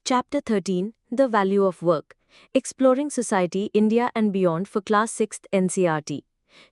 Chapter 13 The Value of Work Exploring Society, India and Beyond for Class 6th NCRT.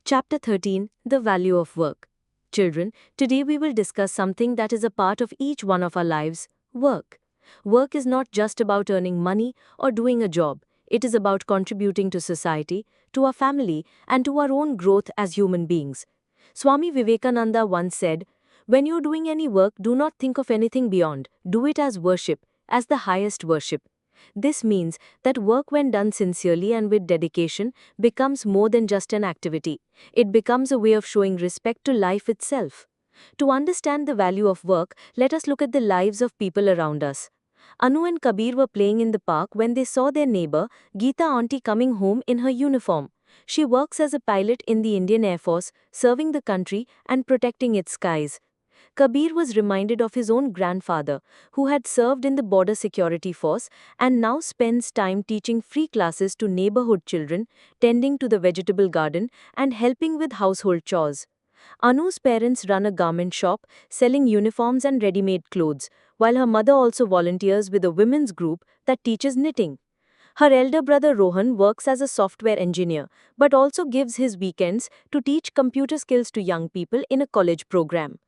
Chapter 13 The Value of Work. Children, today we will discuss something that is a part of each one of our lives work. Work is not just about earning money or doing a job, it is about contributing to society, to our family, and to our own growth as human beings. Swami Vivekananda once said, "When you're doing any work, do not think of anything beyond, do it as worship, as the highest worship." This means that work, when done sincerely and with dedication, becomes more than just an activity. It becomes a way of showing respect to life itself. To understand the value of work, let us look at the lives of people around us. Anu and Kabir were playing in the park when they saw their neighbor, Geeta auntie, coming home in her uniform. She works as a pilot in the Indian Air Force, serving the country and protecting its skies. Kabir was reminded of his own grandfather, who had served in the Border Security Force and now spends time teaching free classes to neighborhood children, tending to the vegetable garden, and helping with household chores. Anu's parents run a garment shop, selling uniforms and ready-made clothes, while her mother also volunteers with a women's group that teaches knitting. Her elder brother Rohan works as a software engineer, but also gives his weekends to teach computer skills to young people in a college program.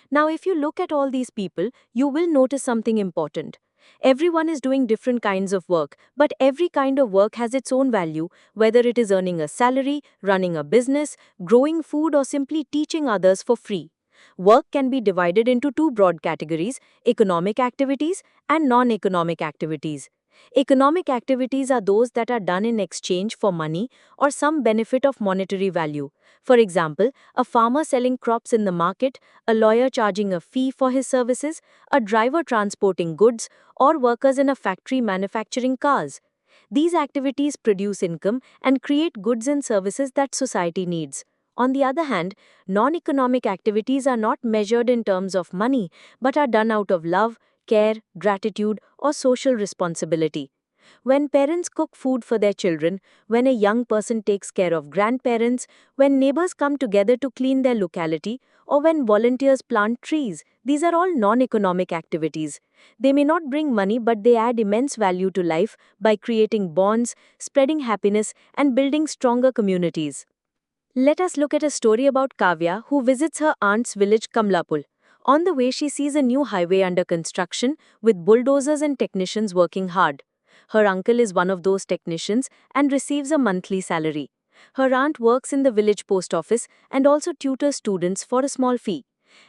Now, if you look at all these people, you will notice something important. Everyone is doing different kinds of work, but every kind of work has its own value, whether it is earning a salary, running a business, growing food, or simply teaching others for free. Work can be divided into two broad categories: economic activities and non economic activities. Economic activities are those that are done in exchange for money or some benefit of monetary value. For example, a farmer selling crops in the market, a lawyer charging a fee for his services, a driver transporting goods, or workers in a factory manufacturing cars. These activities produce income and create goods and services that society needs. On the other hand, non economic activities are not measured in terms of money but are done out of love, care, gratitude, or social responsibility. When parents cook food for their children, when a young person takes care of grandparents, when neighbors come together to clean their locality, or when volunteers plant trees, these are all non economic activities. They may not bring money, but they add immense value to life by creating bonds, spreading happiness, and building stronger communities. Let us look at a story about Kavya, who visits her aunt's village Kamlapul. On the way, she sees a new highway under construction with bulldozers and technicians working hard. Her uncle is one of those technicians and receives a monthly salary. Her aunt works in the village post office and also tutors students for a small fee.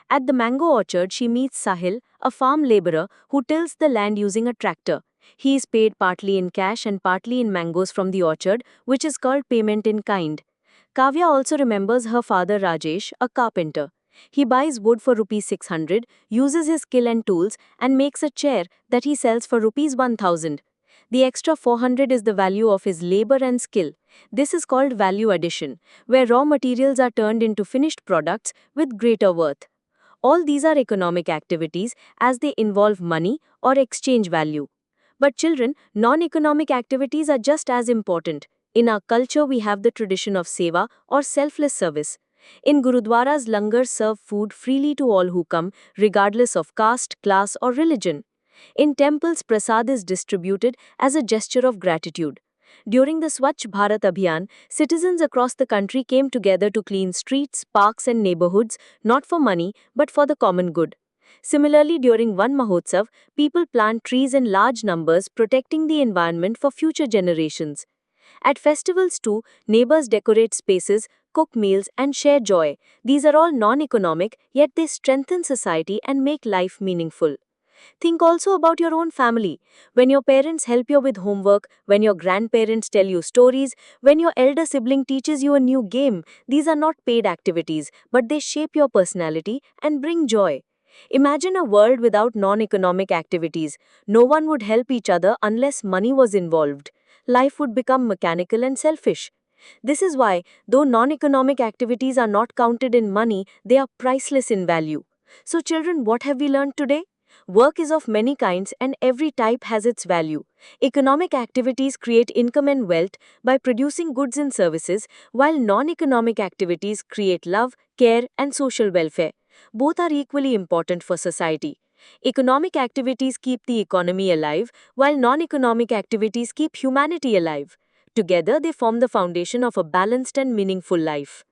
At the mango orchard, she meets Sahil, a farm laborer who tills the land using a tractor. He is paid partly in cash and partly in mangoes from the orchard, which is called payment in kind. Kavya also remembers her father Rajesh, a carpenter. He buys wood for rupees 600, uses his skill and tools, and makes a chair that he sells for rupees 1000. The extra 400 is the value of his labor and skill. This is called value addition, where raw materials are turned into finished products with greater worth. All these are economic activities as they involve money or exchange value. But children, non-economic activities are just as important. In our culture, we have the tradition of seva or selfless service. In Gurudwaras, langars serve food freely to all who come, regardless of caste, class, or religion. In temples, prasad is distributed as a gesture of gratitude. During the Swachh Bharat Abhiyan, citizens across the country came together to clean streets, parks, and neighborhoods, not for money, but for the common good. Similarly, during Van Mahotsav, people plant trees in large numbers, protecting the environment for future generations. At festivals too, neighbors decorate spaces, cook meals, and share joy. These are all non-economic, yet they strengthen society and make life meaningful. Think also about your own family. When your parents help you with homework, when your grandparents tell you stories, when your elder sibling teaches you a new game, these are not paid activities, but they shape your personality and bring joy. Imagine a world without non-economic activities. No one would help each other unless money was involved. Life would become mechanical and selfish. This is why, though non-economic activities are not counted in money, they are priceless in value. So children, what have we learned today? Work is of many kinds and every type has its value. Economic activities create income and wealth by producing goods and services, while non-economic activities create love, care, and social welfare. Both are equally important for society. Economic activities keep the economy alive, while non-economic activities keep humanity alive. Together, they form the foundation of a balanced and meaningful life.